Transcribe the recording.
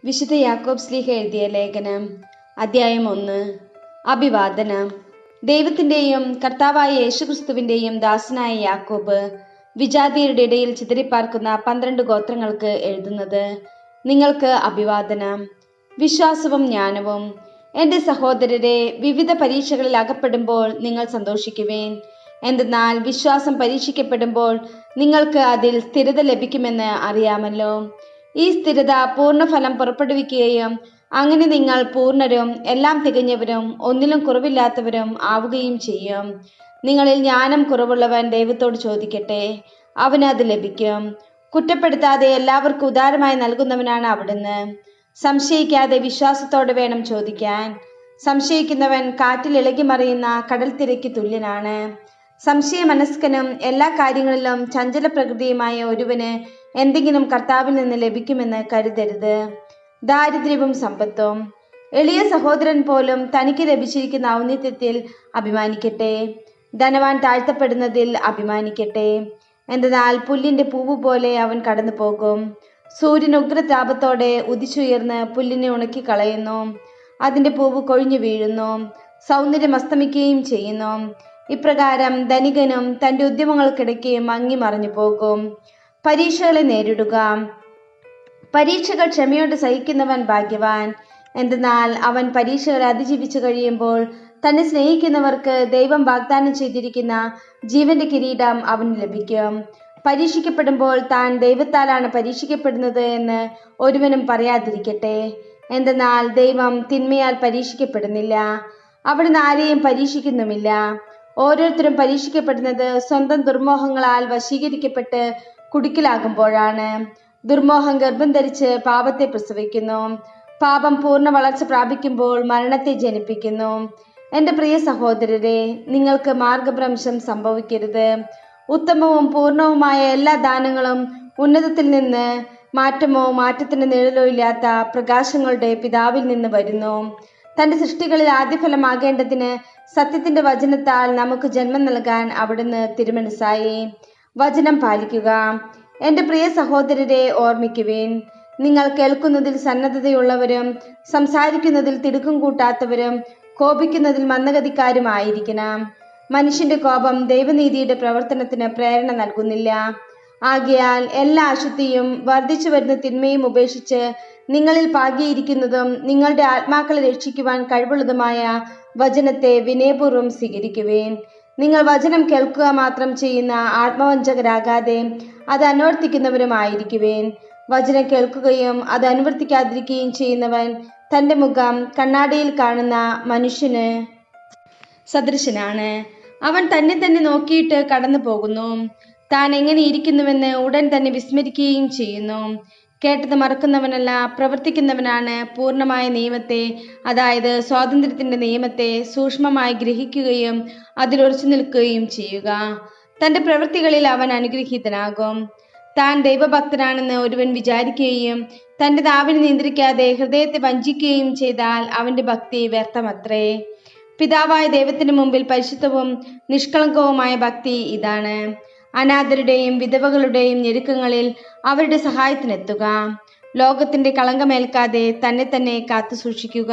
വിശുദ്ധ യാക്കോബ് ശ്ലീഹ എഴുതിയ ലേഖനം അധ്യായം 1. അഭിവാദനം. ദൈവത്തിൻ്റെയും കർത്താവായ യേശുക്രിസ്തുവിൻ്റെയും ദാസനായ യാക്കോബ്, വിജാതിയരുടെ ഇടയിൽ ചിതറിപ്പാർക്കുന്ന 12 ഗോത്രങ്ങൾക്ക് എഴുതുന്നത്. നിങ്ങൾക്ക് അഭിവാദനം. വിശ്വാസവും ജ്ഞാനവും. എൻ്റെ സഹോദരരെ, വിവിധ പരീക്ഷകളിൽ അകപ്പെടുമ്പോൾ നിങ്ങൾ സന്തോഷിക്കുവേൻ. എന്തെന്നാൽ വിശ്വാസം പരീക്ഷിക്കപ്പെടുമ്പോൾ നിങ്ങൾക്ക് അതിൽ സ്ഥിരത ലഭിക്കുമെന്ന് അറിയാമല്ലോ. ഈ സ്ഥിരത പൂർണ്ണഫലം പുറപ്പെടുവിക്കുകയും അങ്ങനെ നിങ്ങൾ പൂർണ്ണരും എല്ലാം തികഞ്ഞവരും ഒന്നിലും കുറവില്ലാത്തവരും ആവുകയും ചെയ്യും. നിങ്ങളിൽ ജ്ഞാനം കുറവുള്ളവൻ ദൈവത്തോട് ചോദിക്കട്ടെ, അവന് അത് ലഭിക്കും. കുറ്റപ്പെടുത്താതെ എല്ലാവർക്കും ഉദാരമായി നൽകുന്നവനാണ് അവിടുന്ന്. സംശയിക്കാതെ വിശ്വാസത്തോടെ വേണം ചോദിക്കാൻ. സംശയിക്കുന്നവൻ കാറ്റിൽ ഇളകി മറിയുന്ന കടൽ തിരയ്ക്ക് തുല്യനാണ്. സംശയമനസ്കനും എല്ലാ കാര്യങ്ങളിലും ചഞ്ചല പ്രകൃതിയുമായ ഒരുവന് എന്തെങ്കിലും കർത്താവിൽ നിന്ന് ലഭിക്കുമെന്ന് കരുതരുത്. ദാരിദ്ര്യവും സമ്പത്തും. എളിയ സഹോദരൻ പോലും തനിക്ക് ലഭിച്ചിരിക്കുന്ന ഔന്നത്യത്തിൽ അഭിമാനിക്കട്ടെ. ധനവാൻ താഴ്ത്തപ്പെടുന്നതിൽ അഭിമാനിക്കട്ടെ. എന്തെന്നാൽ പുല്ലിന്റെ പൂവ് പോലെ അവൻ കടന്നു പോകും. സൂര്യൻ ഉഗ്രതാപത്തോടെ ഉദിച്ചുയർന്ന് പുല്ലിനെ ഉണക്കി കളയുന്നു. അതിന്റെ പൂവ് കൊഴിഞ്ഞു വീഴുന്നു, സൗന്ദര്യം അസ്തമിക്കുകയും ചെയ്യുന്നു. ഇപ്രകാരം ധനികനും തൻ്റെ ഉദ്യമങ്ങൾക്കിടയ്ക്ക് മങ്ങി മറിഞ്ഞു പോകും. പരീക്ഷകളെ നേരിടുക. പരീക്ഷകൾ ക്ഷമയോടെ സഹിക്കുന്നവൻ ഭാഗ്യവാൻ. എന്തെന്നാൽ അവൻ പരീക്ഷകളെ അതിജീവിച്ചു കഴിയുമ്പോൾ തന്നെ സ്നേഹിക്കുന്നവർക്ക് ദൈവം വാഗ്ദാനം ചെയ്തിരിക്കുന്ന ജീവന്റെ കിരീടം അവന് ലഭിക്കും. പരീക്ഷിക്കപ്പെടുമ്പോൾ താൻ ദൈവത്താലാണ് പരീക്ഷിക്കപ്പെടുന്നത് എന്ന് ഒരുവനും പറയാതിരിക്കട്ടെ. എന്തെന്നാൽ ദൈവം തിന്മയാൽ പരീക്ഷിക്കപ്പെടുന്നില്ല, അവിടുന്ന് ആരെയും പരീക്ഷിക്കുന്നുമില്ല. ഓരോരുത്തരും പരീക്ഷിക്കപ്പെടുന്നത് സ്വന്തം ദുർമോഹങ്ങളാൽ വശീകരിക്കപ്പെട്ട് കുടുക്കിലാകുമ്പോഴാണ്. ദുർമോഹം ഗർഭം ധരിച്ച് പാപത്തെ പ്രസവിക്കുന്നു. പാപം പൂർണ്ണ വളർച്ച പ്രാപിക്കുമ്പോൾ മരണത്തെ ജനിപ്പിക്കുന്നു. എൻ്റെ പ്രിയ സഹോദരരെ, നിങ്ങൾക്ക് മാർഗഭ്രംശം സംഭവിക്കരുത്. ഉത്തമവും പൂർണ്ണവുമായ എല്ലാ ദാനങ്ങളും ഉന്നതത്തിൽ നിന്ന് മാറ്റമോ മാറ്റത്തിന് നിഴലോ ഇല്ലാത്ത പ്രകാശങ്ങളുടെ പിതാവിൽ നിന്ന് വരുന്നു. തൻ്റെ സൃഷ്ടികളിൽ ആദ്യഫലമാകേണ്ടതിന് സത്യത്തിന്റെ വചനത്താൽ നമുക്ക് ജന്മം നൽകാൻ അവിടുന്ന് തിരുമനസ്സായി. വചനം പാലിക്കുക. എൻ്റെ പ്രിയ സഹോദരരെ, ഓർമ്മിക്കുവിൻ. നിങ്ങൾ കേൾക്കുന്നതിൽ സന്നദ്ധതയുള്ളവരും സംസാരിക്കുന്നതിൽ തിടുക്കം കൂട്ടാത്തവരും കോപിക്കുന്നതിൽ മന്ദഗതിക്കാരുമായിരിക്കണം. മനുഷ്യന്റെ കോപം ദൈവനീതിയുടെ പ്രവർത്തനത്തിന് പ്രേരണ നൽകുന്നില്ല. ആകയാൽ എല്ലാ അശുദ്ധിയും വർദ്ധിച്ചു വരുന്ന തിന്മയും ഉപേക്ഷിച്ച് നിങ്ങളിൽ പാകിയിരിക്കുന്നതും നിങ്ങളുടെ ആത്മാക്കളെ രക്ഷിക്കുവാൻ കഴിവുള്ളതുമായ വചനത്തെ വിനയപൂർവ്വം സ്വീകരിക്കുവേൻ. നിങ്ങൾ വചനം കേൾക്കുക മാത്രം ചെയ്യുന്ന ആത്മവഞ്ചകരാകാതെ അത് അനുവർത്തിക്കുന്നവരുമായിരിക്കുവേൻ. വചനം കേൾക്കുകയും അത് അനുവർത്തിക്കാതിരിക്കുകയും ചെയ്യുന്നവൻ തൻ്റെ മുഖം കണ്ണാടിയിൽ കാണുന്ന മനുഷ്യന് സദൃശനാണ്. അവൻ തന്നെ നോക്കിയിട്ട് കടന്നു പോകുന്നു. താൻ എങ്ങനെ ഇരിക്കുന്നുവെന്ന് ഉടൻ തന്നെ വിസ്മരിക്കുകയും ചെയ്യുന്നു. കേട്ടത് മറക്കുന്നവനല്ല, പ്രവർത്തിക്കുന്നവനാണ് പൂർണ്ണമായ നിയമത്തെ, അതായത് സ്വാതന്ത്ര്യത്തിന്റെ നിയമത്തെ സൂക്ഷ്മമായി ഗ്രഹിക്കുകയും അതിലുറച്ചു നിൽക്കുകയും ചെയ്യുക. തൻ്റെ പ്രവൃത്തികളിൽ അവൻ അനുഗ്രഹീതനാകും. താൻ ദൈവഭക്തനാണെന്ന് ഒരുവൻ വിചാരിക്കുകയും തൻ്റെ നാവിനെ നിയന്ത്രിക്കാതെ ഹൃദയത്തെ വഞ്ചിക്കുകയും ചെയ്താൽ അവന്റെ ഭക്തി വ്യർത്ഥമത്രേ. പിതാവായ ദൈവത്തിന് മുമ്പിൽ പരിശുദ്ധവും നിഷ്കളങ്കവുമായ ഭക്തി ഇതാണ്: അനാഥരുടെയും വിധവകളുടെയും ഞെരുക്കങ്ങളിൽ അവരുടെ സഹായത്തിനെത്തുക. ലോകത്തിന്റെ കളങ്കമേൽക്കാതെ തന്നെ കാത്തു സൂക്ഷിക്കുക.